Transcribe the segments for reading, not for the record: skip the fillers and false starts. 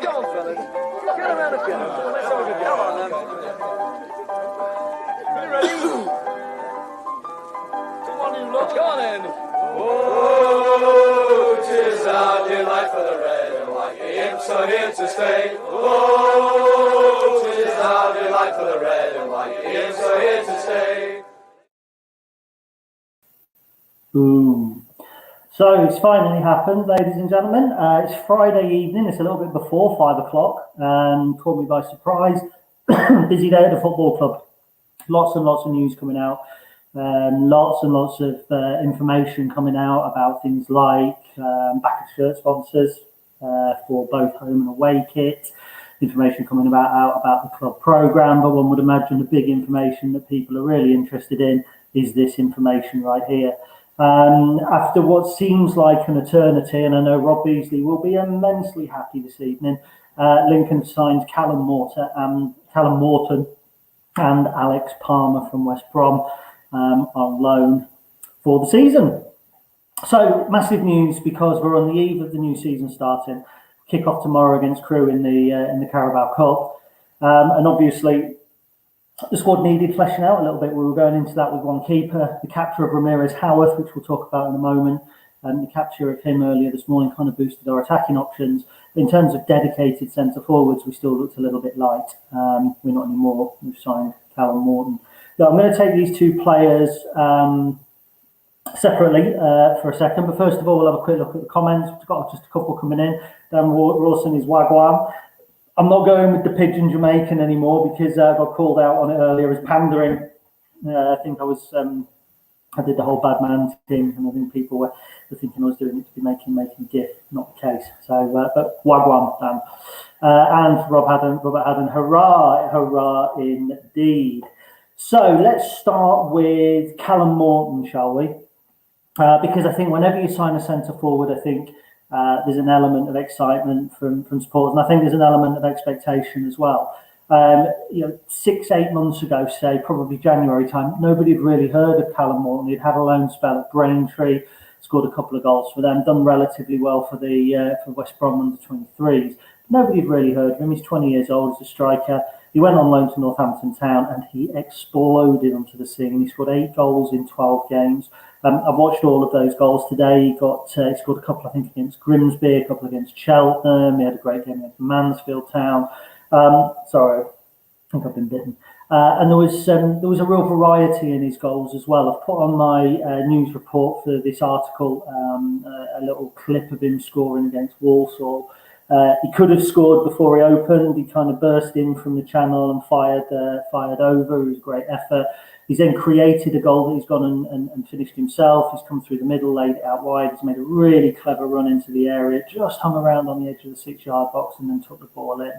Go on, fellas. Get around a bit. Let's have a good go. Come on, then. You ready? Come on, you lot. Go on, then. Oh, 'tis our delight for the red and white. The Imps are here to stay. Oh, 'tis our delight for the red and white. The Imps are here to stay. Boom. So it's finally happened, ladies and gentlemen. It's Friday evening. It's a little bit before 5 o'clock. Caught me by surprise. Busy day at the football club. Lots and lots of news coming out. Lots and lots of information coming out about things like back of shirt sponsors for both home and away kit. Information coming out about the club programme. But one would imagine the big information that people are really interested in is this information right here. After what seems like an eternity, and I know Rob Beasley will be immensely happy this evening, Lincoln signed Callum Morton and Alex Palmer from West Brom on loan for the season. So massive news because we're on the eve of the new season starting. Kick off tomorrow against Crewe in the Carabao Cup, and obviously the squad needed fleshing out a little bit. We were going into that with one keeper. The capture of Ramirez Howarth, which we'll talk about in a moment, and the capture of him earlier this morning kind of boosted our attacking options. In terms of dedicated centre forwards, we still looked a little bit light. We're not anymore. We've signed Callum Morton. Now, I'm going to take these two players separately for a second, but first of all, we'll have a quick look at the comments. We've got just a couple coming in. Dan Rawson is Wagwan. I'm not going with the pigeon Jamaican anymore because I got called out on it earlier as pandering. I think I did the whole bad man thing, and I think people were thinking I was doing it to be making a gif. Not the case. So, but Wagwan, Dan. And Robert Haddon, hurrah indeed. So let's start with Callum Morton, shall we? Because I think whenever you sign a centre forward, I think there's an element of excitement from supporters, and I think there's an element of expectation as well. 6-8 months ago, say probably January time, nobody had really heard of Callum Morton. He'd had a loan spell at Braintree, scored a couple of goals for them, done relatively well for West Brom under 23s. Nobody had really heard of him. He's 20 years old, he's a striker. He went on loan to Northampton Town and he exploded onto the scene. He scored 8 goals in 12 games. I've watched all of those goals today. He scored a couple, I think, against Grimsby, a couple against Cheltenham. He had a great game against Mansfield Town. Sorry, I think I've been bitten. And there was a real variety in his goals as well. I've put on my news report for this article a little clip of him scoring against Walsall. He could have scored before he opened. He kind of burst in from the channel and fired over. It was a great effort. He's then created a goal that he's gone and finished himself. He's come through the middle, laid it out wide. He's made a really clever run into the area, just hung around on the edge of the 6-yard box and then took the ball in.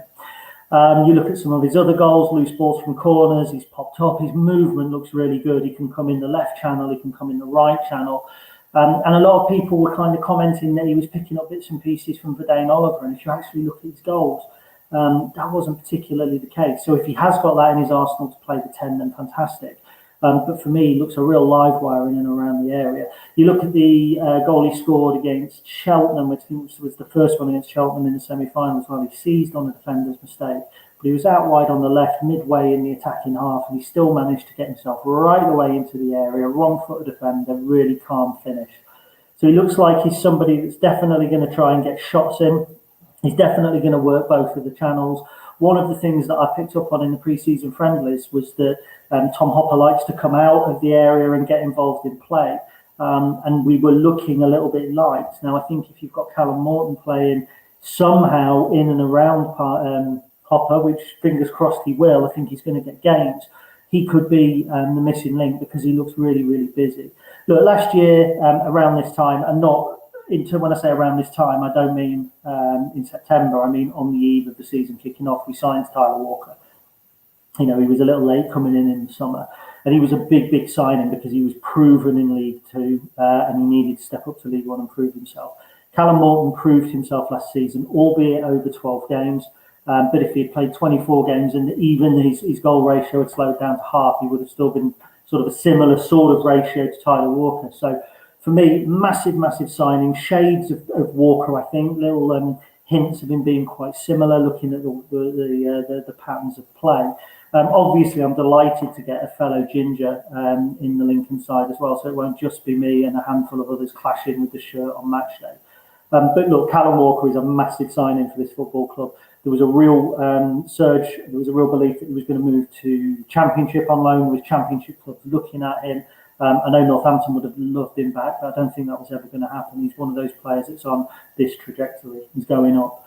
You look at some of his other goals, loose balls from corners. He's popped up. His movement looks really good. He can come in the left channel. He can come in the right channel. And a lot of people were kind of commenting that he was picking up bits and pieces from Verdane Oliver. And if you actually look at his goals, that wasn't particularly the case. So if he has got that in his arsenal to play the 10, then fantastic. But for me, he looks a real live wire in and around the area. You look at the goal he scored against Cheltenham, which was the first one against Cheltenham in the semi-finals, where he seized on the defender's mistake. But he was out wide on the left, midway in the attacking half, and he still managed to get himself right away into the area. Wrong-footed defender, really calm finish. So he looks like he's somebody that's definitely going to try and get shots in. He's definitely going to work both of the channels. One of the things that I picked up on in the pre-season friendlies was that Tom Hopper likes to come out of the area and get involved in play. And we were looking a little bit light. Now, I think if you've got Callum Morton playing somehow in and around Hopper, which fingers crossed he will, I think he's going to get games. He could be the missing link because he looks really, really busy. Look, last year around this time, and not when I say around this time, I don't mean in September. I mean on the eve of the season kicking off, we signed Tyler Walker. He was a little late coming in the summer, and he was a big signing because he was proven in League Two, and he needed to step up to League One and prove himself. Callum Morton proved himself last season, albeit over 12 games. But if he had played 24 games and even his goal ratio had slowed down to half, he would have still been sort of a similar sort of ratio to Tyler Walker. So for me, massive signing. Shades of Walker, I think. Little hints of him being quite similar, looking at the patterns of play. Obviously, I'm delighted to get a fellow Ginger in the Lincoln side as well, so it won't just be me and a handful of others clashing with the shirt on match day. But look, Callum Walker is a massive signing for this football club. There was a real surge, there was a real belief that he was going to move to Championship on loan, with Championship clubs looking at him. I know Northampton would have loved him back, but I don't think that was ever going to happen. He's one of those players that's on this trajectory. He's going up.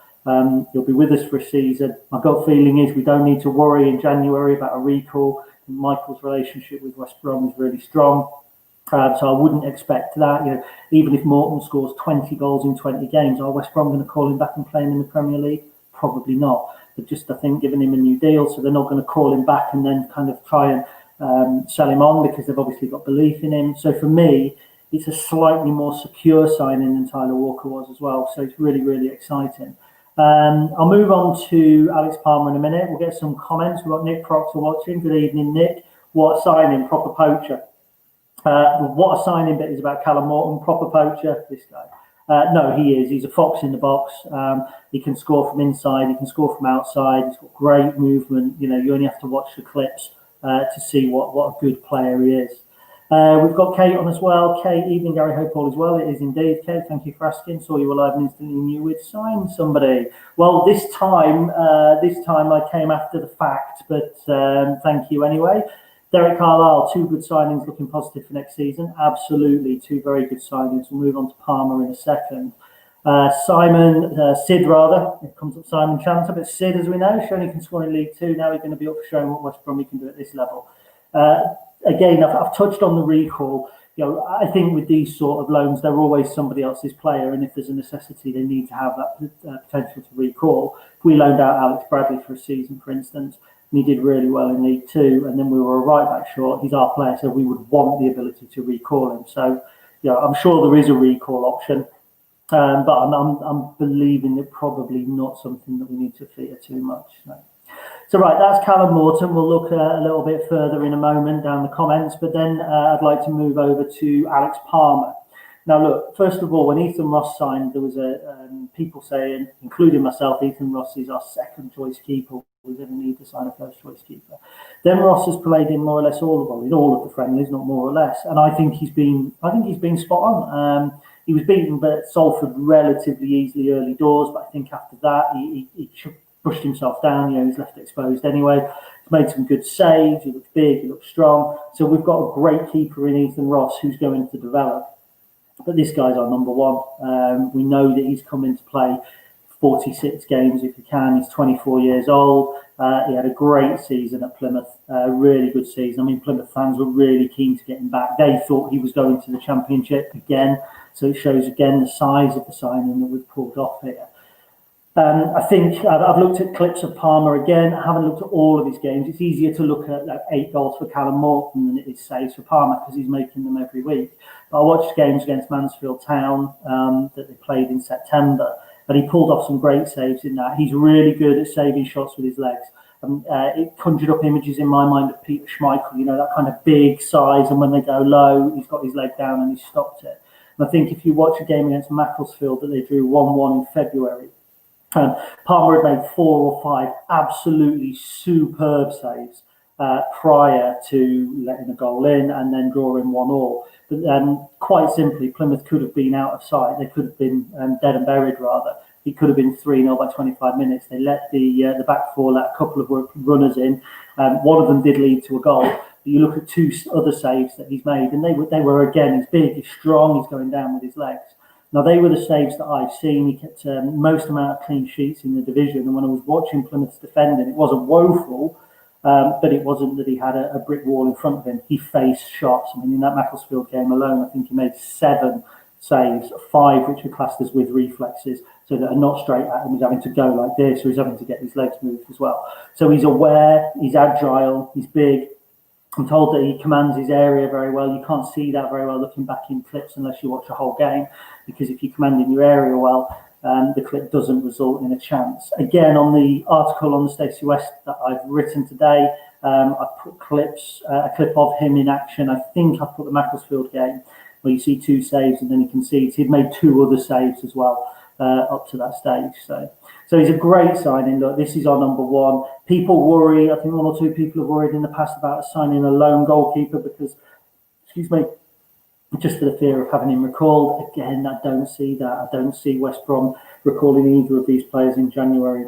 He'll be with us for a season. My gut feeling is we don't need to worry in January about a recall. Michael's relationship with West Brom is really strong. So I wouldn't expect that. Even if Morton scores 20 goals in 20 games, are West Brom going to call him back and play him in the Premier League? Probably not. They've just, I think, given him a new deal, so they're not going to call him back and then kind of try and sell him on, because they've obviously got belief in him. So for me, it's a slightly more secure signing than Tyler Walker was as well. So it's really exciting. I'll move on to Alex Palmer in a minute. We'll get some comments. We've got Nick Proctor watching. Good evening, Nick. What a signing, proper poacher. What a signing bit is about Callum Morton, proper poacher, this guy. No, he is. He's a fox in the box. He can score from inside. He can score from outside. He's got great movement. You only have to watch the clips to see what a good player he is. We've got Kate on as well. Kate, evening, Gary. Hope all is well. It is indeed, Kate. Thank you for asking. Saw you were live and instantly knew we'd signed somebody. Well, this time I came after the fact, but thank you anyway. Derek Carlisle, 2 good signings, looking positive for next season. Absolutely, 2 very good signings. We'll move on to Palmer in a second. Sid rather. It comes up Simon Chanter, but Sid, as we know, showing he can score in League 2. Now he's going to be up for showing what West Brom can do at this level. Again, I've touched on the recall. I think with these sort of loans, they're always somebody else's player, and if there's a necessity, they need to have that potential to recall. If we loaned out Alex Bradley for a season, for instance, and he did really well in League 2, and then we were a right back short, he's our player, so we would want the ability to recall him. So, I'm sure there is a recall option, but I'm believing that probably not something that we need to fear too much. So right, that's Callum Morton. We'll look a little bit further in a moment down the comments, but then I'd like to move over to Alex Palmer. Now, look, first of all, when Ethan Ross signed, there was people saying, including myself, Ethan Ross is our second choice keeper. We didn't need to sign a first choice keeper. Then Ross has played in more or less in all of the friendlies, not more or less, and I think he's been spot on. He was beaten at Salford relatively easily early doors, but I think after that he pushed himself down. He's left exposed anyway. He's made some good saves. He looks big. He looks strong. So we've got a great keeper in Ethan Ross who's going to develop. But this guy's our number one. We know that he's coming to play 46 games if he can. He's 24 years old. He had a great season at Plymouth, really good season. I mean, Plymouth fans were really keen to get him back. They thought he was going to the Championship again. So it shows again the size of the signing that we've pulled off here. I think I've looked at clips of Palmer again. I haven't looked at all of his games. It's easier to look at 8 goals for Callum Morton than it is saves for Palmer because he's making them every week. But I watched games against Mansfield Town that they played in September, and he pulled off some great saves in that. He's really good at saving shots with his legs. It conjured up images in my mind of Peter Schmeichel, that kind of big size, and when they go low, he's got his leg down and he's stopped it. And I think if you watch a game against Macclesfield that they drew 1-1 in February, Palmer had made 4 or 5 absolutely superb saves prior to letting a goal in and then drawing 1-1. But quite simply, Plymouth could have been out of sight. They could have been dead and buried, rather. It could have been 3-0 by 25 minutes. They let the back four let a couple of runners in. One of them did lead to a goal. But you look at 2 other saves that he's made, and they were again, he's big, he's strong, he's going down with his legs. Now, they were the saves that I've seen. He kept most amount of clean sheets in the division. And when I was watching Plymouth's defending, it wasn't woeful, but it wasn't that he had a brick wall in front of him. He faced shots. I mean, in that Macclesfield game alone, I think he made 7 saves, 5 which are classed as with reflexes, so that are not straight at him. He's having to go like this, or he's having to get his legs moved as well. So he's aware, he's agile, he's big. I'm told that he commands his area very well. You can't see that very well looking back in clips unless you watch a whole game, because if you're commanding your area well, the clip doesn't result in a chance. Again, on the article on the Stacey West that I've written today, I've put a clip of him in action. I think I've put the Macclesfield game. where you see 2 saves and then he concedes. He'd made 2 other saves as well up to that stage. So he's a great signing. Look, this is our number 1. People worry, I think 1 or 2 people have worried in the past about signing a lone goalkeeper because, excuse me, just for the fear of having him recalled. Again, I don't see that. I don't see West Brom recalling either of these players in January.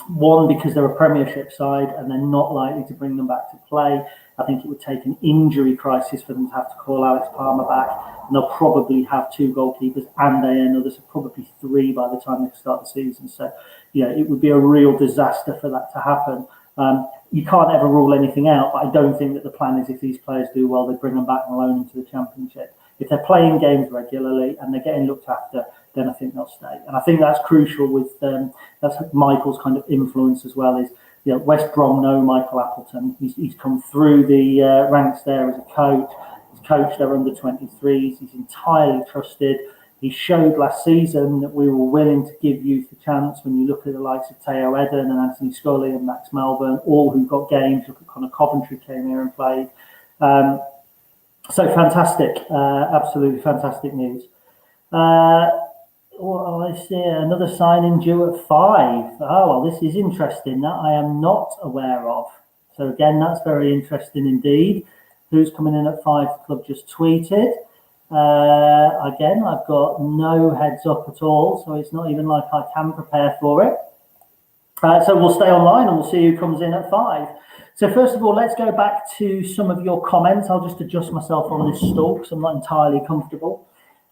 1, because they're a Premiership side and they're not likely to bring them back to play. I think it would take an injury crisis for them to have to call Alex Palmer back, and they'll probably have 2 goalkeepers and others, probably 3 by the time they start the season. So, it would be a real disaster for that to happen. You can't ever rule anything out, but I don't think that the plan is if these players do well, they bring them back and loan into the Championship. If they're playing games regularly and they're getting looked after, then I think they'll stay. And I think that's crucial with that's Michael's kind of influence as well. Is West Brom know Michael Appleton. He's come through the ranks there as a coach. He's coached their under-23s. He's entirely trusted. He showed last season that we were willing to give youth a chance. When you look at the likes of Teo Eden and Anthony Scully and Max Melbourne, all who got games. Look at Connor Coventry came here and played. So fantastic, absolutely fantastic news. I see another signing due at 5. Oh, well, this is interesting. That I am not aware of. So again, that's very interesting indeed. Who's coming in at 5? The club just tweeted. Again, I've got no heads up at all, so it's not even like I can prepare for it. So we'll stay online and we'll see who comes in at 5. So first of all, let's go back to some of your comments. I'll just adjust myself on this stool because I'm not entirely comfortable.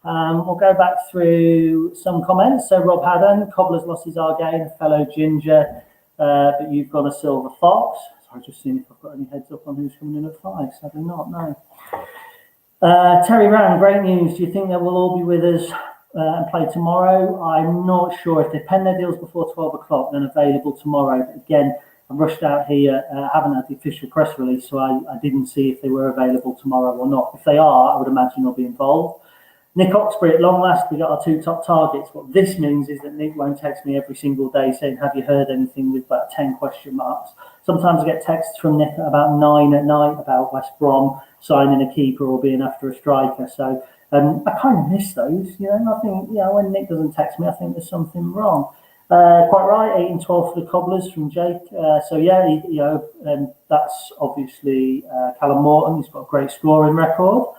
We'll go back through some comments. So Rob Haddon, Cobbler's losses are gain, a fellow ginger, but you've got a silver fox. So I've just seen if I've got any heads up on who's coming in at 5. Sadly not, no. Terry Rand, great news. Do you think they will all be with us and play tomorrow? I'm not sure. If they pen their deals before 12 o'clock, then available tomorrow. But again, I rushed out here, haven't had the official press release, so I didn't see if they were available tomorrow or not. If they are, I would imagine they'll be involved. Nick Oxbury, at long last, we got our 2 top targets. What this means is that Nick won't text me every single day saying, have you heard anything, with about 10 question marks. Sometimes I get texts from Nick at about 9 at night about West Brom signing a keeper or being after a striker. So I kind of miss those, I think, when Nick doesn't text me, I think there's something wrong. Quite right, 8 and 12 for the Cobblers from Jake. That's obviously Callum Morton. He's got a great scoring record.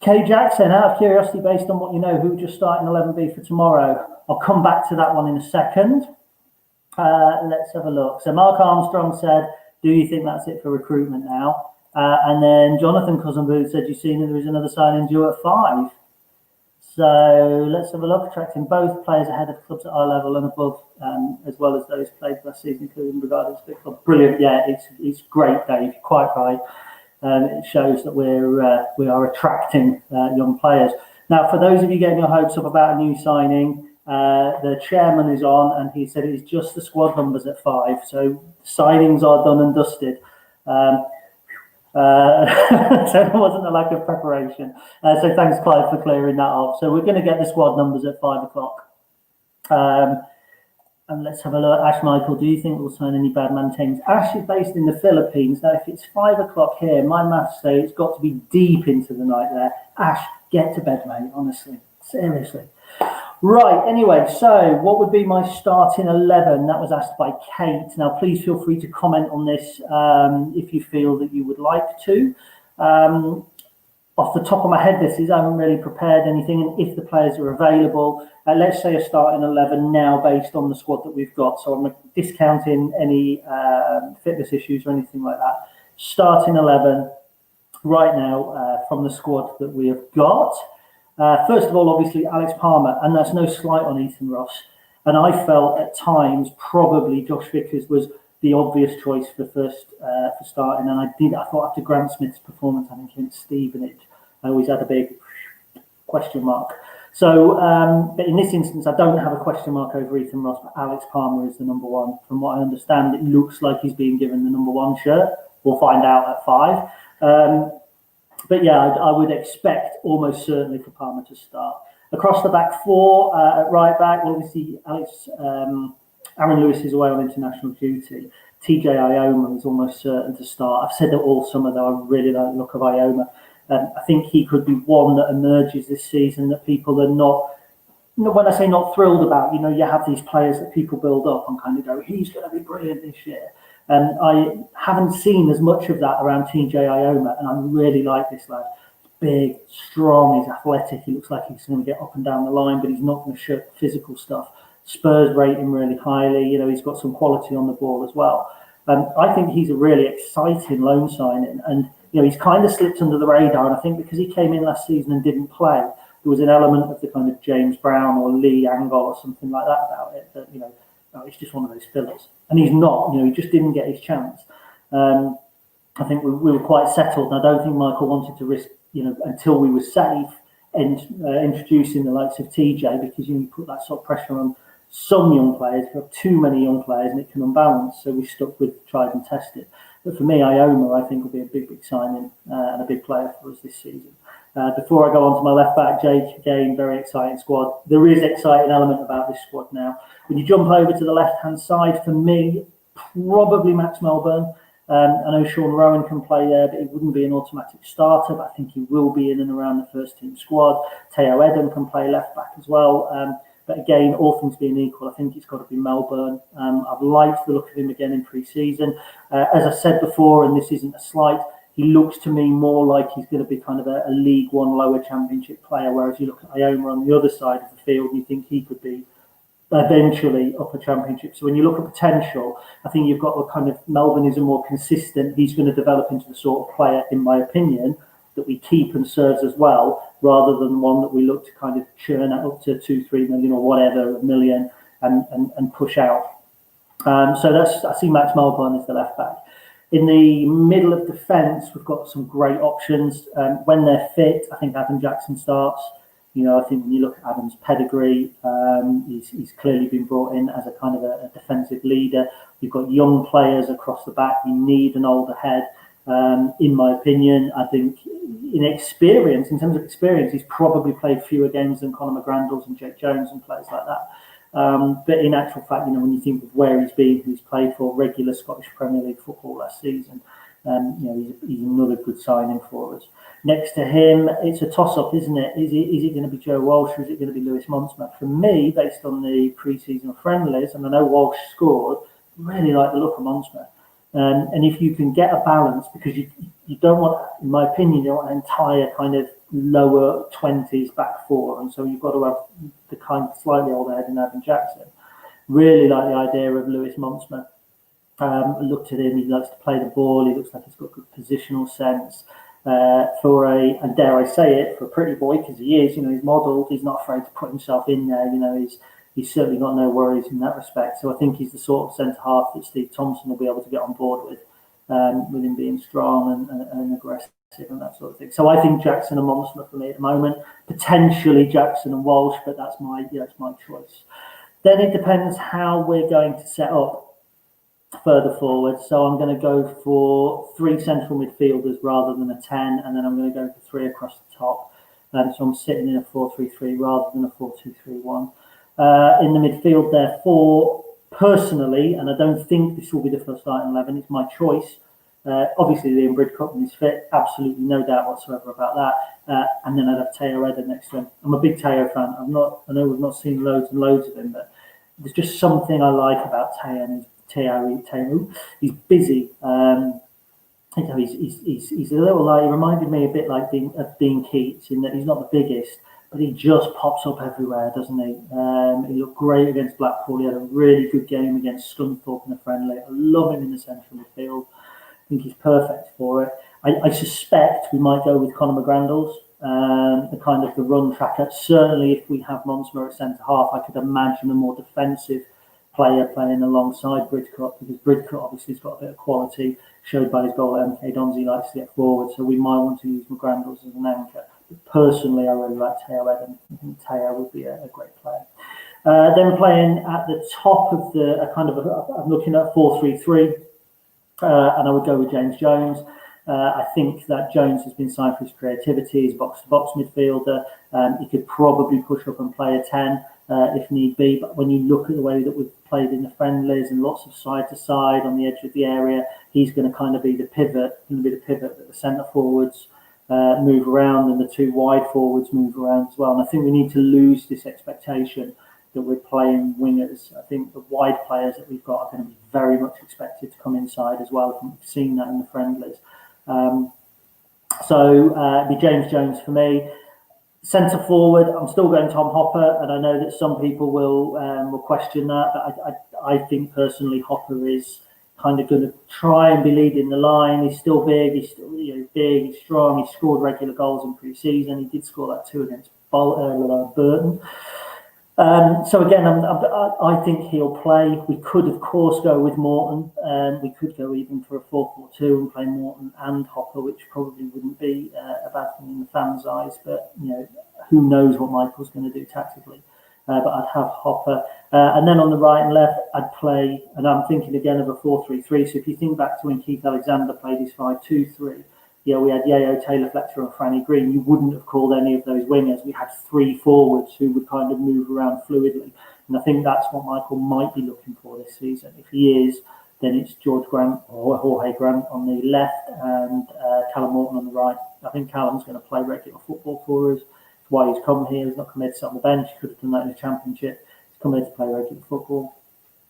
Kay Jackson, out of curiosity, based on what you know, who would just start in 11B for tomorrow? I'll come back to that one in a second. Let's have a look. So Mark Armstrong said, do you think that's it for recruitment now? And then Jonathan Cousinboo said, you've seen that there is another signing due at 5. So let's have a look. Attracting both players ahead of clubs at our level and above, as well as those played last season, including regarding the big club. Brilliant. Yeah, it's great, Dave. Quite right. It shows that we are attracting young players. Now, for those of you getting your hopes up about a new signing, the chairman is on, and he said it's just the squad numbers at 5. So signings are done and dusted. So there wasn't a lack of preparation. So thanks, Clive, for clearing that up. So we're going to get the squad numbers at 5 o'clock. And let's have a look. Ash Michael, do you think we'll sign any bad man teams? Ash is based in the Philippines. Now, if it's 5 o'clock here, my maths say it's got to be deep into the night there. Ash, get to bed, mate, honestly. Seriously. Right, anyway, so what would be my starting 11? That was asked by Kate. Now, please feel free to comment on this if you feel that you would like to. Off the top of my head, I haven't really prepared anything. And if the players are available, let's say a starting 11 now based on the squad that we've got. So I'm not discounting any fitness issues or anything like that. Starting 11 right now from the squad that we have got. First of all, obviously, Alex Palmer, and that's no slight on Ethan Ross. And I felt at times probably Josh Vickers was the obvious choice for first for starting. And I thought after Grant Smith's performance, I think against Stevenage, I always had a big question mark. So, but in this instance, I don't have a question mark over Ethan Ross, but Alex Palmer is the number 1. From what I understand, it looks like he's being given the number 1 shirt. We'll find out at 5. But yeah, I would expect almost certainly for Palmer to start. Across the back 4, at right back, well, obviously Aaron Lewis is away on international duty. TJ Ioma is almost certain to start. I've said that all summer, though. I really don't look of Ioma. I think he could be one that emerges this season that people are not, when I say not thrilled about, you have these players that people build up and kind of go, he's going to be brilliant this year. And I haven't seen as much of that around TJ Ioma, and I really like this lad. Big, strong, he's athletic, he looks like he's going to get up and down the line, but he's not going to shirk the physical stuff. Spurs rate him really highly, he's got some quality on the ball as well. I think he's a really exciting loan signing, and he's kind of slipped under the radar, and I think because he came in last season and didn't play, there was an element of the kind of James Brown or Lee Angol or something like that about it, that, it's just one of those fillers. And he's not, he just didn't get his chance. I think we were quite settled, and I don't think Michael wanted to risk, until we were safe, and introducing the likes of TJ, because you put that sort of pressure on some young players. You have too many young players and it can unbalance, so we stuck with tried and tested. But for me, Ioma, I think, will be a big signing and a big player for us this season. Before I go on to my left back, Jake, again, very exciting squad. There is exciting element about this squad now. When you jump over to the left-hand side, for me, probably Max Melbourne. I know Sean Rowan can play there, but he wouldn't be an automatic starter, but I think he will be in and around the first-team squad. Teo Edem can play left-back as well. But again, all things being equal, I think it's got to be Melbourne. I've liked the look of him again in pre-season. As I said before, and this isn't a slight, he looks to me more like he's going to be kind of a League One lower championship player, whereas you look at Ioma on the other side of the field, you think he could be eventually upper championship. So when you look at potential, I think you've got a kind of, Melbourne is a more consistent, he's going to develop into the sort of player, in my opinion, that we keep and serves as well, rather than one that we look to kind of churn out up to 2-3 million or whatever, a million, and push out. So I see Max Melbourne as the left back. In the middle of defence, we've got some great options. When they're fit, I think Adam Jackson starts. I think when you look at Adam's pedigree, he's clearly been brought in as a kind of a defensive leader. You've got young players across the back. You need an older head. In my opinion, I think in terms of experience, he's probably played fewer games than Conor McGrandles and Jake Jones and players like that. But in actual fact, when you think of where he's been, who's played for regular Scottish Premier League football last season, he's another good signing for us. Next to him, it's a toss-up, isn't it? Is it going to be Joe Walsh or is it going to be Lewis Monsma? For me, based on the pre-season friendlies, and I know Walsh scored, really like the look of Monsma. And if you can get a balance, because you don't want, in my opinion, you don't want an entire kind of lower 20s back four, and so you've got to have the kind of slightly older head in Adam Jackson. Really like the idea of Lewis Monsma. I looked at him, he likes to play the ball, he looks like he's got good positional sense. And dare I say it, for a pretty boy, because he is, he's modelled, he's not afraid to put himself in there, he's certainly got no worries in that respect. So I think he's the sort of centre-half that Steve Thompson will be able to get on board with him being strong and aggressive and that sort of thing. So I think Jackson and Monsma for me at the moment, potentially Jackson and Walsh, but that's my choice. Then it depends how we're going to set up further forward. So I'm going to go for 3 central midfielders rather than a 10, and then I'm going to go for 3 across the top. So I'm sitting in a 4-3-3 rather than a 4-2-3-1. In the midfield, therefore, personally, and I don't think this will be the first starting 11, it's my choice. Obviously, Liam Bridcutt when he's fit, absolutely no doubt whatsoever about that. And then I'd have Teo Edem next to him. I'm a big Teo fan. I know we've not seen loads and loads of him, but there's just something I like about Teo. And he's busy. He's a little like, he reminded me a bit like Dean Keats in that he's not the biggest, but he just pops up everywhere, doesn't he? He looked great against Blackpool. He had a really good game against Scunthorpe in the friendly. I love him in the central midfield. I think he's perfect for it. I suspect we might go with Conor McGrandles, the kind of the run tracker. Certainly, if we have Monsma at centre half, I could imagine a more defensive player playing alongside Bridcutt, because Bridcutt obviously has got a bit of quality, showed by his goal at MK Dons. He likes to get forward, so we might want to use McGrandles as an anchor. But personally, I really like Teo Edem. I think Teo would be a great player. Then playing at the top of I'm looking at 4-3-3. And I would go with James Jones. I think that Jones has been signed for his creativity. He's box-to-box midfielder. He could probably push up and play a 10 if need be. But when you look at the way that we've played in the friendlies and lots of side-to-side on the edge of the area, he's going to kind of be the pivot. Going to be the pivot that the centre forwards move around, and the two wide forwards move around as well. And I think we need to lose this expectation that we're playing wingers. I think the wide players that we've got are going to be very much expected to come inside as well. I think we've seen that in the friendlies. So it'd be James Jones for me. Centre forward, I'm still going Tom Hopper, and I know that some people will question that, but I think personally Hopper is kind of going to try and be leading the line. He's still big, he's still big, he's strong. He scored regular goals in pre-season. He did score that 2 against Burton. So again, I think he'll play. We could, of course, go with Morton. We could go even for a 4-4-2 and play Morton and Hopper, which probably wouldn't be a bad thing in the fans' eyes. But who knows what Michael's going to do tactically? But I'd have Hopper, and then on the right and left, I'd play. And I'm thinking again of a 4-3-3. So if you think back to when Keith Alexander played his 5-2-3. We had Yeo, Taylor Fletcher and Franny Green. You wouldn't have called any of those wingers. We had 3 forwards who would kind of move around fluidly. And I think that's what Michael might be looking for this season. If he is, then it's George Grant or Jorge Grant on the left and Callum Morton on the right. I think Callum's going to play regular football for us. That's why he's come here. He's not come here to sit on the bench. He could have done that in the Championship. He's come here to play regular football.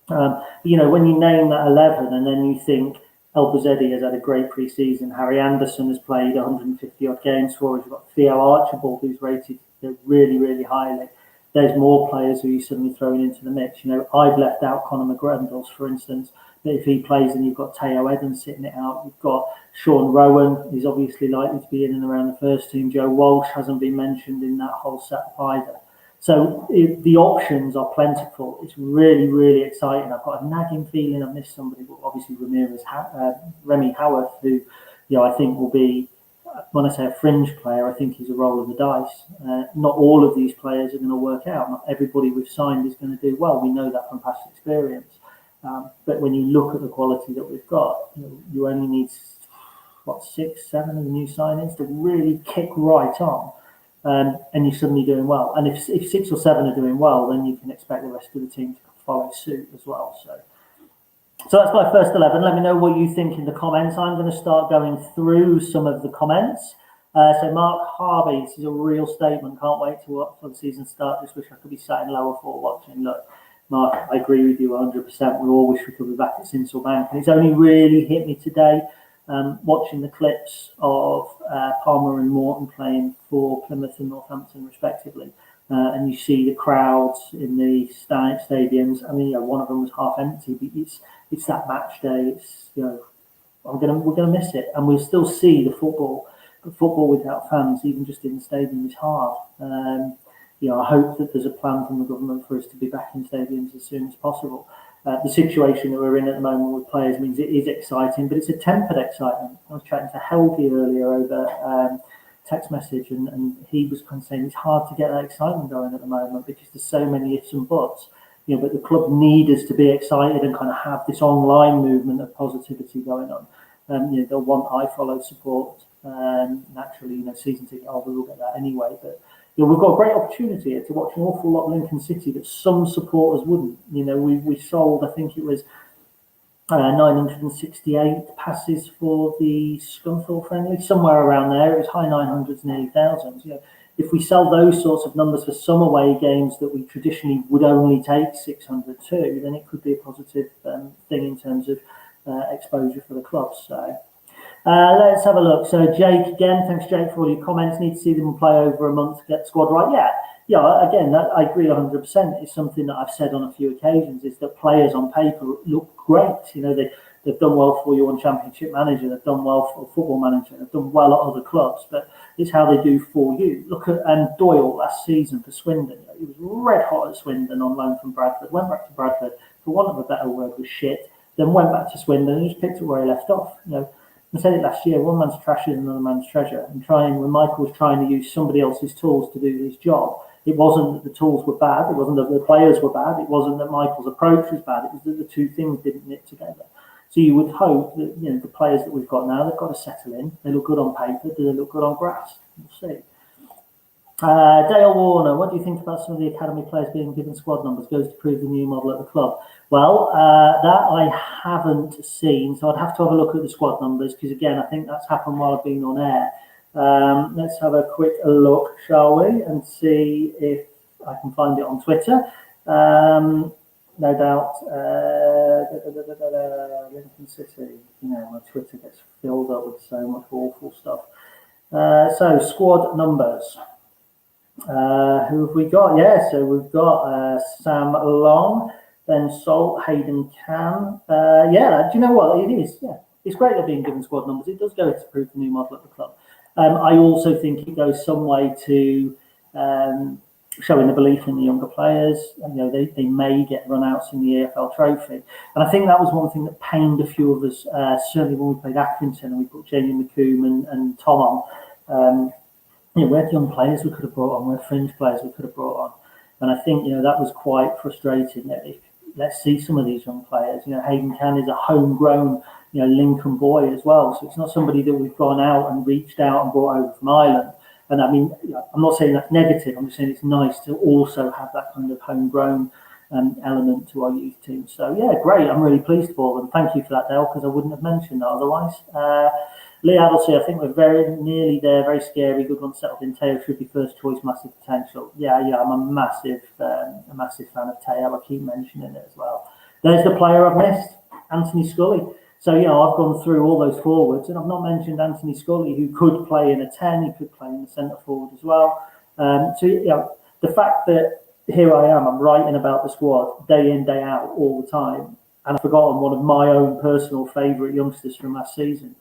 When you name that 11 and then you think, El Bouzedi has had a great pre-season. Harry Anderson has played 150-odd games for us. You've got Theo Archibald, who's rated really, really highly. There's more players who you're suddenly throwing into the mix. I've left out Conor McGrandles, for instance. But if he plays, then you've got Teo Edens sitting it out. You've got Sean Rowan, who's obviously likely to be in and around the first team. Joe Walsh hasn't been mentioned in that whole setup either. So the options are plentiful. It's really, really exciting. I've got a nagging feeling I've missed somebody, but obviously Remy Howarth, who I think will be, when I say a fringe player, I think he's a roll of the dice. Not all of these players are going to work out. Not everybody we've signed is going to do well. We know that from past experience. But when you look at the quality that we've got, you only need 6, 7 of the new signings to really kick right on. And you're suddenly doing well. And if 6 or 7 are doing well, then you can expect the rest of the team to follow suit as well. So that's my first 11. Let me know what you think in the comments. I'm going to start going through some of the comments. So Mark Harvey, this is a real statement. Can't wait for the season start. Just wish I could be sat in lower 4 watching. Look, Mark, I agree with you 100%. We all wish we could be back at Sincil Bank. And it's only really hit me today. Watching the clips of Palmer and Morton playing for Plymouth and Northampton respectively, and you see the crowds in the stadiums. I mean, one of them was half empty, but it's that match day. It's we're gonna miss it, and we'll still see the football. But football without fans, even just in the stadium, is hard. I hope that there's a plan from the government for us to be back in stadiums as soon as possible. The situation that we're in at the moment with players means it is exciting, but it's a tempered excitement. I was chatting to Helgi earlier over text message, and he was kind of saying it's hard to get that excitement going at the moment because there's so many ifs and buts. But the club need us to be excited and kind of have this online movement of positivity going on. They'll want I follow support. Naturally, season ticket holders will get that anyway, but. We've got a great opportunity here to watch an awful lot of Lincoln City that some supporters wouldn't. We sold, I think it was 968 passes for the Scunthorpe friendly, somewhere around there. It was high 900s, nearly thousands. If we sell those sorts of numbers for some away games that we traditionally would only take 600 to, then it could be a positive thing in terms of exposure for the club. So. Let's have a look. So Jake again, thanks Jake for all your comments. Need to see them play over a month to get the squad right. Again, I agree 100%. It's something that I've said on a few occasions, is that players on paper look great. They've done well for you on Championship Manager, they've done well for Football Manager, they've done well at other clubs, but it's how they do for you. Look at Doyle last season for Swindon. He was red hot at Swindon on loan from Bradford, went back to Bradford, for want of a better word, was shit, then went back to Swindon and just picked it where he left off. I said it last year, one man's trash is another man's treasure. And when Michael was trying to use somebody else's tools to do his job, it wasn't that the tools were bad, it wasn't that the players were bad, it wasn't that Michael's approach was bad, it was that the two things didn't knit together. So you would hope that the players that we've got now, they've got to settle in. They look good on paper, do they look good on grass? We'll see. Dale Warner, what do you think about some of the academy players being given squad numbers? Goes to prove the new model at the club. Well, that I haven't seen, so I'd have to have a look at the squad numbers because, again, I think that's happened while I've been on air. Let's have a quick look, shall we, and see if I can find it on Twitter. No doubt, Lincoln City, my Twitter gets filled up with so much awful stuff. So squad numbers. Who have we got? Yeah, so we've got Sam Long, Ben Salt, Hayden Can. Yeah, do you know what it is? Yeah, it's great they're being given squad numbers. It does go to prove the new model at the club. I also think it goes some way to showing the belief in the younger players. They may get run-outs in the EFL Trophy. And I think that was one thing that pained a few of us, certainly when we played Accrington and we put Jamie McComb and Tom on. We had young players we could have brought on, we had fringe players we could have brought on. And I think, that was quite frustrating. Let's see some of these young players. Hayden Can is a homegrown, Lincoln boy as well. So it's not somebody that we've gone out and reached out and brought over from Ireland. And I mean, I'm not saying that's negative. I'm just saying it's nice to also have that kind of homegrown element to our youth team. So yeah, great. I'm really pleased for them. Thank you for that, Dale, because I wouldn't have mentioned that otherwise. Lee Addlesey, I think we're very nearly there. Very scary. Good one settled in. Teo should be first choice. Massive potential. Yeah. I'm a massive fan of Teo. I keep mentioning it as well. There's the player I've missed, Anthony Scully. So, I've gone through all those forwards and I've not mentioned Anthony Scully, who could play in a 10, he could play in the centre forward as well. The fact that here I am, I'm writing about the squad day in, day out, all the time, and I've forgotten one of my own personal favourite youngsters from last season,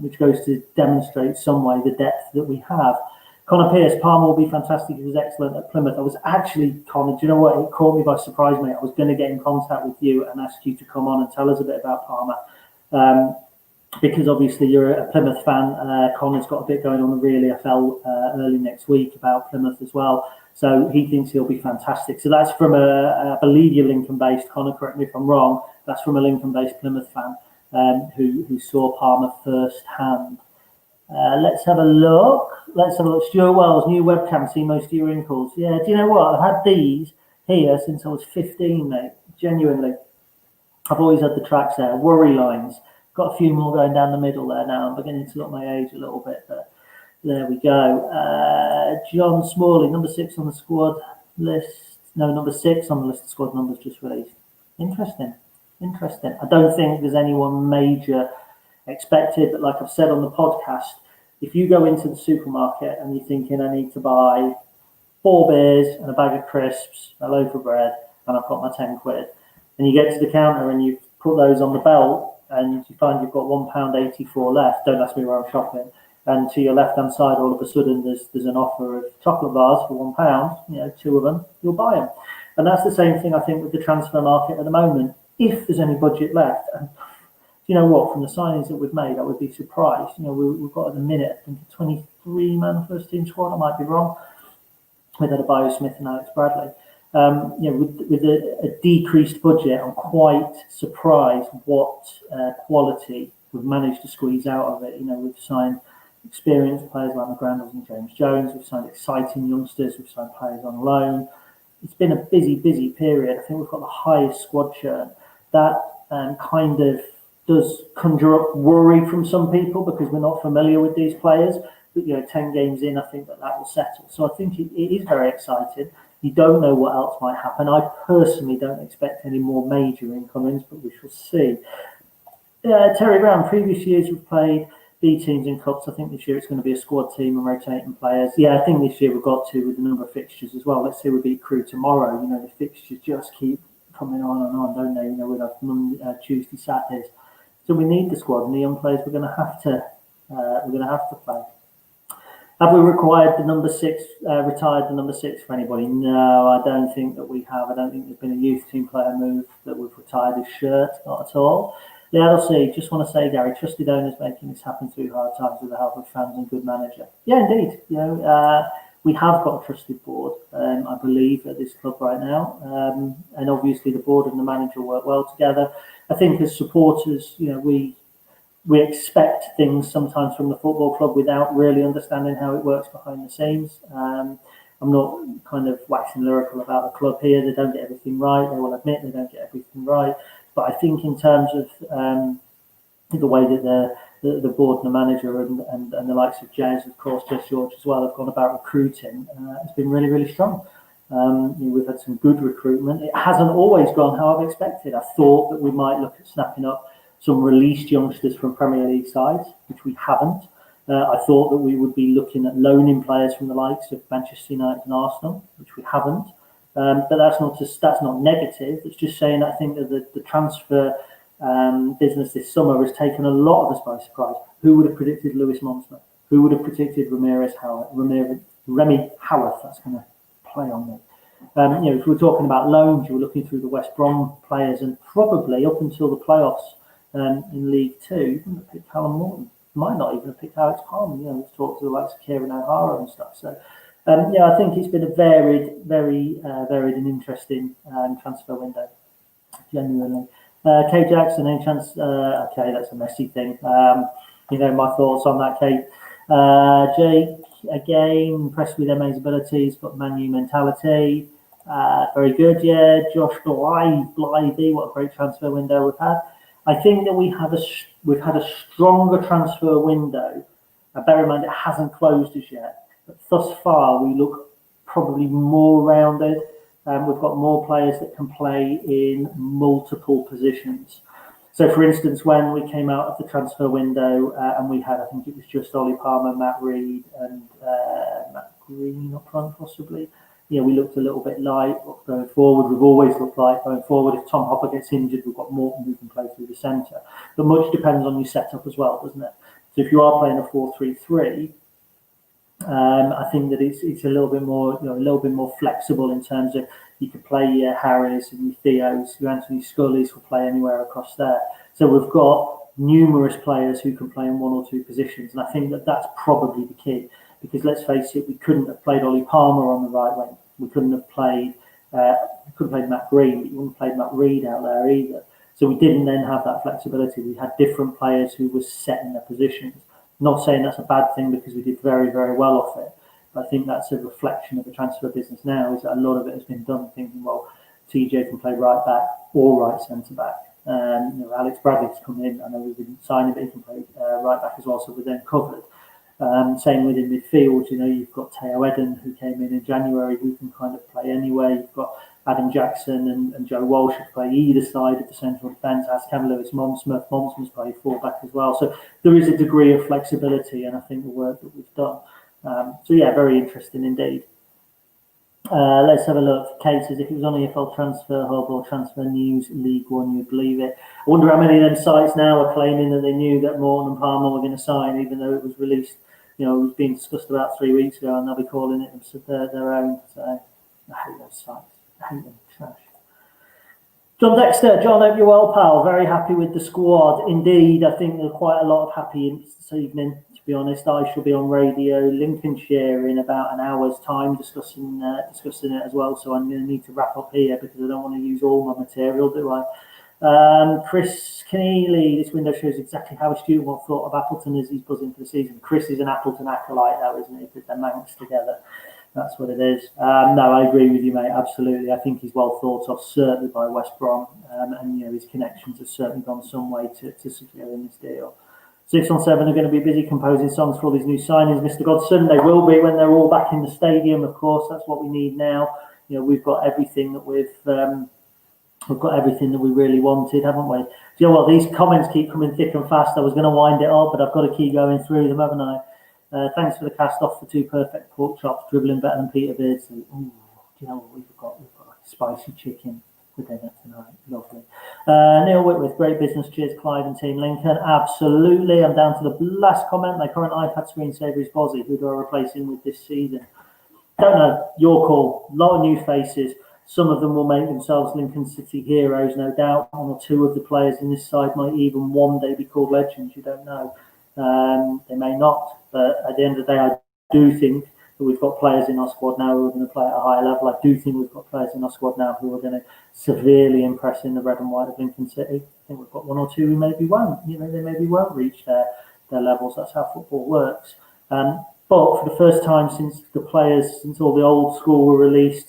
which goes to demonstrate some way the depth that we have. Connor Pearce, Palmer will be fantastic. He was excellent at Plymouth. I was actually, Connor, do you know what? It caught me by surprise, mate. I was going to get in contact with you and ask you to come on and tell us a bit about Palmer. Because obviously you're a Plymouth fan. Connor's got a bit going on the Real EFL early next week about Plymouth as well. So he thinks he'll be fantastic. So that's from I believe you're Lincoln-based. Connor, correct me if I'm wrong. That's from a Lincoln-based Plymouth fan who saw Palmer firsthand. Let's have a look. Stuart Wells, new webcam, see most of your wrinkles. Yeah, do you know what? I've had these here since I was 15, mate. Genuinely. I've always had the tracks there. Worry lines. Got a few more going down the middle there now. I'm beginning to look my age a little bit, but there we go. John Smalley, number 6 on the squad list. No, number 6 on the list of squad numbers just released. Interesting. I don't think there's anyone major expected, but like I've said on the podcast, if you go into the supermarket and you're thinking I need to buy 4 beers and a bag of crisps, a loaf of bread, and I've got my 10 quid, and you get to the counter and you put those on the belt and you find you've got £1.84 left, don't ask me where I'm shopping, and to your left hand side all of a sudden there's an offer of chocolate bars for £1, 2 of them, you'll buy them. And that's the same thing I think with the transfer market at the moment. If there's any budget left, and you know what, from the signings that we've made, I would be surprised. We've got at the minute, I think, a 23-man first team squad. I might be wrong. With Adebayo Smith and Alex Bradley. With a decreased budget, I'm quite surprised what quality we've managed to squeeze out of it. We've signed experienced players like McGrandles and James Jones. We've signed exciting youngsters. We've signed players on loan. It's been a busy period. I think we've got the highest squad churn. That kind of does conjure up worry from some people because we're not familiar with these players. But 10 games in, I think that will settle. So I think it is very exciting. You don't know what else might happen. I personally don't expect any more major incomings, but we shall see. Terry Brown, previous years we've played B teams in cups. I think this year it's going to be a squad team and rotating players. Yeah, I think this year we've got to with the number of fixtures as well. Let's say we beat Crewe tomorrow. The fixtures just keep coming on and on, don't they? With our Monday, Tuesday, Saturdays. So we need the squad and the young players. We're going to have to play. Have we retired the number 6 for anybody? No, I don't think that we have. I don't think there's been a youth team player move that we've retired his shirt, not at all. The LC, just want to say, Gary, trusted owners making this happen through hard times with the help of fans and good manager. Yeah, indeed. We have got a trusted board, I believe, at this club right now. And obviously the board and the manager work well together. I think as supporters, we expect things sometimes from the football club without really understanding how it works behind the scenes. I'm not kind of waxing lyrical about the club here. They don't get everything right. They will admit they don't get everything right. But I think in terms of the way that the board and the manager and the likes of Jez, of course, Jez George as well, have gone about recruiting. It's been really, really strong. We've had some good recruitment. It hasn't always gone how I've expected. I thought that we might look at snapping up some released youngsters from Premier League sides, which we haven't. I thought that we would be looking at loaning players from the likes of Manchester United and Arsenal, which we haven't. But that's not negative. It's just saying I think that the transfer business this summer has taken a lot of us by surprise. Who would have predicted Lewis Montsma? Who would have predicted Remy Howarth? That's going to play on me. If we're talking about loans, you were looking through the West Brom players, and probably up until the playoffs in League Two, you wouldn't have picked Callum Morton. Might not even have picked Alex Palmer. We've talked to the likes of Kieran O'Hara and stuff. So, I think it's been a very varied and interesting transfer window, genuinely. Kate Jackson, any chance? Okay, that's a messy thing. My thoughts on that, Kate. Jake, again, impressed with Ema's abilities, got Man U mentality. Very good, yeah. Josh Blythe, what a great transfer window we've had. I think that we've had a stronger transfer window. Bear in mind, it hasn't closed as yet. But thus far, we look probably more rounded. We've got more players that can play in multiple positions. So, for instance, when we came out of the transfer window and we had, I think it was just Ollie Palmer, Matt Reed and Matt Green up front possibly. We looked a little bit light going forward. We've always looked light going forward. If Tom Hopper gets injured, we've got Morton who can play through the centre. But much depends on your setup as well, doesn't it? So if you are playing a 4-3-3, I think that it's a little bit more flexible in terms of you could play your Harrys and your Theos, your Anthony Scullys will play anywhere across there. So we've got numerous players who can play in one or two positions, and I think that that's probably the key. Because let's face it, we couldn't have played Ollie Palmer on the right wing. We couldn't have played Matt Green, but you wouldn't have played Matt Reed out there either. So we didn't then have that flexibility. We had different players who were set in their positions. Not saying that's a bad thing because we did very, very well off it. But I think that's a reflection of the transfer business now, is that a lot of it has been done thinking, well, TJ can play right back or right centre back. Alex Bradley's come in. I know we didn't sign him, but he can play right back as well, so we're then covered. Same within midfield, you've got Teo Eden who came in January who can kind of play anyway. You've got Adam Jackson and Joe Walsh who play either side of the central defence, as can Lewis Montsma. Montsma's played full back as well. So there is a degree of flexibility, and I think the work that we've done. Very interesting indeed. Let's have a look. Kate says, if it was on EFL Transfer Hub or Transfer News League One, you'd believe it. I wonder how many of them sites now are claiming that they knew that Morton and Palmer were going to sign, even though it was released, it was being discussed about 3 weeks ago, and they'll be calling it their own. So I hate those sites. I hate them. Trash. John Dexter, John, hope you're well, pal. Very happy with the squad. Indeed, I think there's quite a lot of happy Imps this evening. To be honest, I shall be on Radio Lincolnshire in about an hour's time discussing it as well. So I'm going to need to wrap up here because I don't want to use all my material, do I? Chris Keneally, this window shows exactly how a student will thought of Appleton as he's buzzing for the season. Chris is an Appleton acolyte now, isn't he? Because they're Manx together. That's what it is. No, I agree with you, mate. Absolutely. I think he's well thought of, certainly by West Brom. And his connections have certainly gone some way to securing this deal. 6 on 7 are going to be busy composing songs for all these new signings, Mr. Godson. They will be when they're all back in the stadium, of course. That's what we need now. We've got everything that we've got everything that we really wanted, haven't we? Do you know what? These comments keep coming thick and fast. I was going to wind it up, but I've got to keep going through them, haven't I? Thanks for the cast off for 2 perfect pork chops, dribbling better than Peter Beardsley. Ooh, do you know what we've got? We've got like spicy chicken for dinner tonight. Lovely. Neil Whitworth, great business. Cheers, Clive and Team Lincoln. Absolutely. I'm down to the last comment. My current iPad screensaver is Bozzy. Who do I replace him with this season? Don't know. Your call. A lot of new faces. Some of them will make themselves Lincoln City heroes, no doubt. 1 or 2 of the players in this side might even one day be called legends. You don't know. They may not. But at the end of the day, I do think that we've got players in our squad now who are going to play at a higher level. I do think we've got players in our squad now who are going to severely impress in the red and white of Lincoln City. I think we've got 1 or 2 who maybe won't. They maybe won't reach their levels. That's how football works. But for the first time since all the old school were released,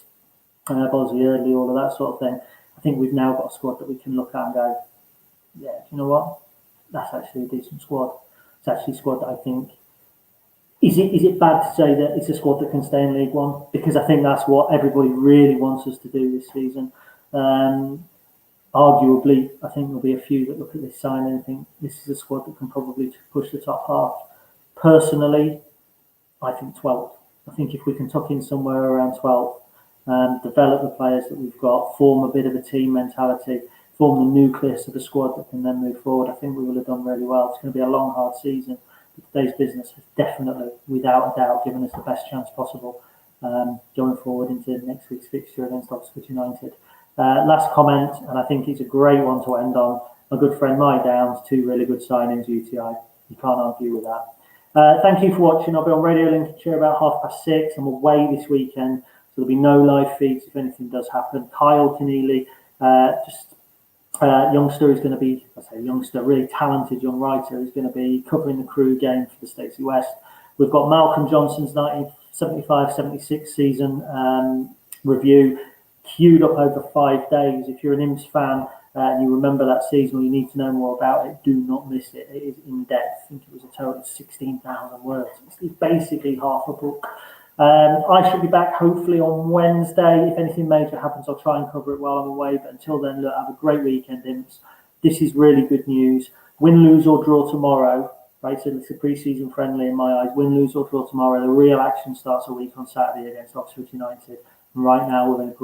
Bosley Eardley, all of that sort of thing, I think we've now got a squad that we can look at and go, yeah, do you know what? That's actually a decent squad. It's actually a squad that I think, is it bad to say that it's a squad that can stay in League One? Because I think that's what everybody really wants us to do this season. Arguably, I think there'll be a few that look at this signing and think this is a squad that can probably push the top half. Personally, I think 12th. I think if we can tuck in somewhere around 12th, develop the players that we've got, form a bit of a team mentality, form the nucleus of a squad that can then move forward, I think we will have done really well. It's going to be a long, hard season. But today's business has definitely, without a doubt, given us the best chance possible going forward into next week's fixture against Oxford United. Last comment, and I think it's a great one to end on. My good friend Mike Downs, 2 really good signings, UTI. You can't argue with that. Thank you for watching. I'll be on Radio Lincolnshire about 6:30. I'm away this weekend, so there'll be no live feeds if anything does happen. Kyle Keneally, youngster who's going to be, I say youngster, really talented young writer who's going to be covering the Crew game for the Stacey West. We've got Malcolm Johnson's 1975-76 season review queued up over 5 days. If you're an Imps fan and you remember that season or you need to know more about it, do not miss it. It is in depth. I think it was a total of 16,000 words. It's basically half a book. I should be back hopefully on Wednesday. If anything major happens, I'll try and cover it while I'm away. But until then, look, have a great weekend, Imps. This is really good news. Win, lose or draw tomorrow. Right, so it's a pre-season friendly in my eyes. Win, lose or draw tomorrow. The real action starts a week on Saturday against Oxford United. And right now we're in a